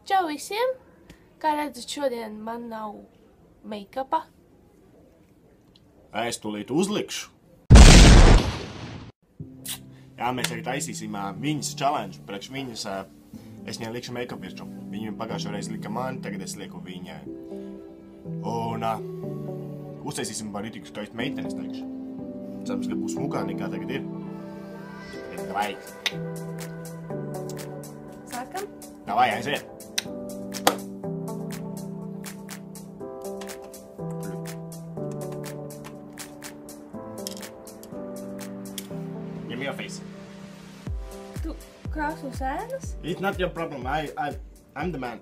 Čau visiem! Kā redzat, šodien man nav make-upa. Es tūlīt uzlikšu. Jā, mēs arī taisīsim viņas challenge. Priekš viņas es viņai likšu make-up virsmu. Viņa pagājušo reizi lika mani, tagad es lieku viņai. Un uztaisīsim barītīgu skaistu meiteni, es teikšu. Cerams, ka būs smukā nekā tagad ir. Davai. Sākam? Davai, aiziet. Give me your face. Tu krāso sēnas? It's not your problem. I'm the man.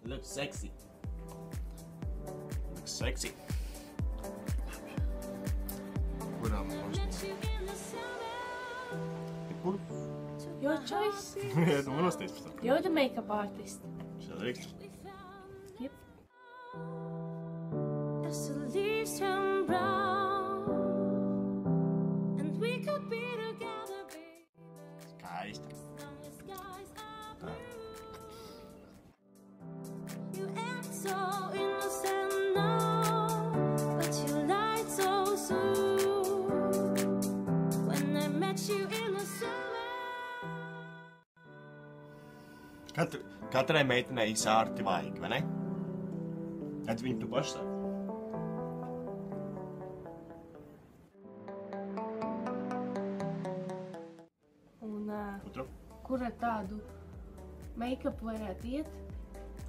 Looks sexy. Looks sexy. Kurām nostīs? Kur? Your choice. Tu man nostīs pēc tam. You're the makeup artist. Šā drīkst. Yep. As the leaves turn brown, and we could be together, baby. Skaista. Now the skies are blue. You act so innocent now, but you lied so soon. When I met you in the summer. Katrai meitenei sārti vajag, vai ne? Redz viņu tu paši sāc. Un Otru. kur ar tādu make-upu varētu iet?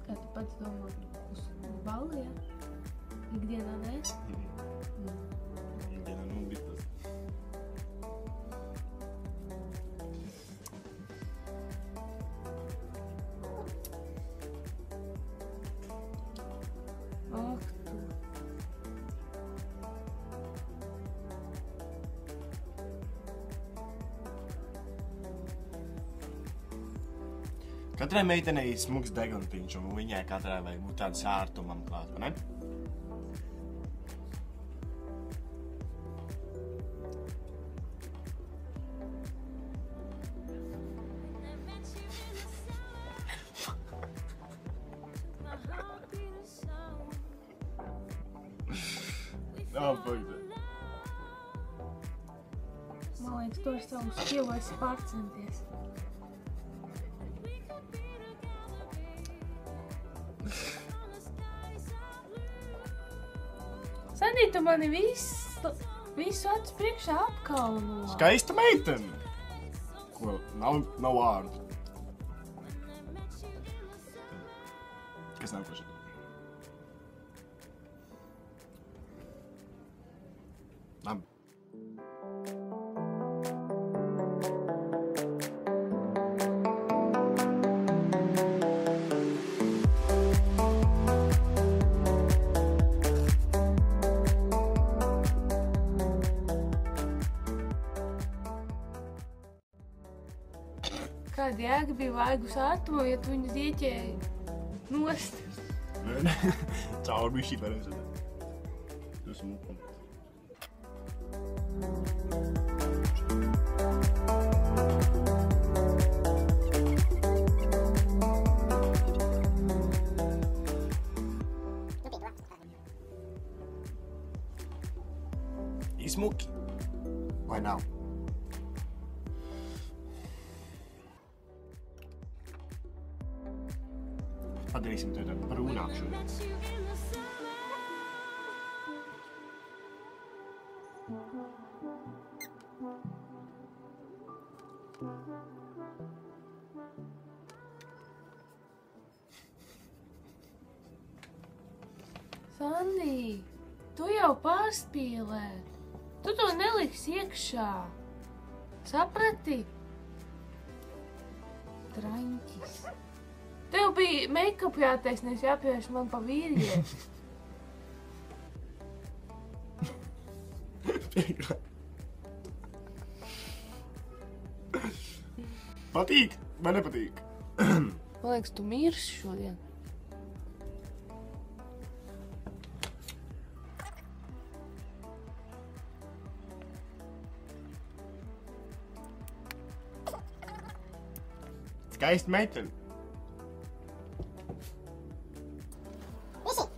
Kā tu pats domā uz balli, ja? Ikdienā, ne? Ikdienā bija tas. Ak, tu. Katrai meitenei smuks deguntiņš, un viņai katrai vajag būt tādu sārtumam klāt, vai ne? When I met you in the summer, my heart beat a song. We Oh, fell fuck in that. Man liekas, to ar savu skilu esi pārcenties. We could be together, baby. Now the skies are blue. Sanī, tu mani visu acu priekšā apkauno. Skaista meitene! Ko? Nav vārdu. When I met you in the summer. Kas nav paši? Labi. Kāda jēga bija vaigu sārtumu, ja tu viņu zieķēji nost? Caur bišķīt varēs redzēt. Tu smuku. Smuki. Vai nav? Padarīsim to tādu brūnāku šodien. Met you in the summer. Sandī, tu jau pārspīlē. Tu to neliksi iekšā. Saprati? Draņķis. Tev bija make-up jātais, nevis jāpievērš man pa vīrieši. Patīk, vai nepatīk? Man liekas, tu mirsi šodien. Skaisti meiteni. Oh,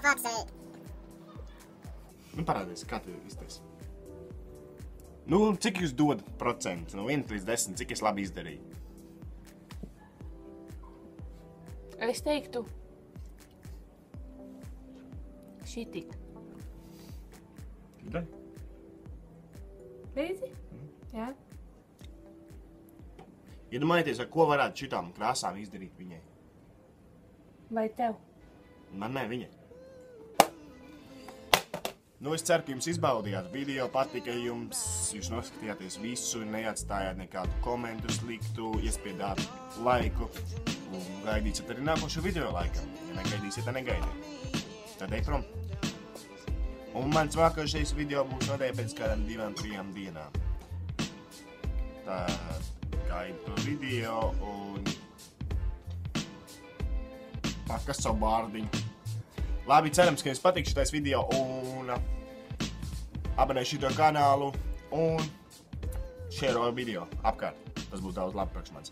fuck's sake. Nu, parādies, kā tu iztaisi? Nu, cik jūs dod procentu? No 1 līdz 10, cik es labi izdarīju? Es teiktu... Šitik. Tikai? Beidzi? Jā. Iedomājieties, ar ko varētu šitām krāsām izdarīt viņai. Vai tev? Man ne, viņai. Nu, es ceru, ka jums izbaudījāt video, patika jums, jūs noskatījāties visu, neatstājāt nekādu komentu sliktu, iespiedāt laiku un gaidīsiet arī nākošo video laikam. Ja negaidīsiet, tad negaidiet. Tad ej prom. Un mans nākošais video būs noteikti pēc kādām 2-3 dienām. Tad gaidu to video un pakas savu bārdiņu. Labi, cerams, ka jums patīk šitais video un abonē šito kanālu un šēro video apkārt. Tas būtu daudz labi priekš manis.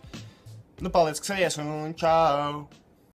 Nu, paldies, ka sejies un čau!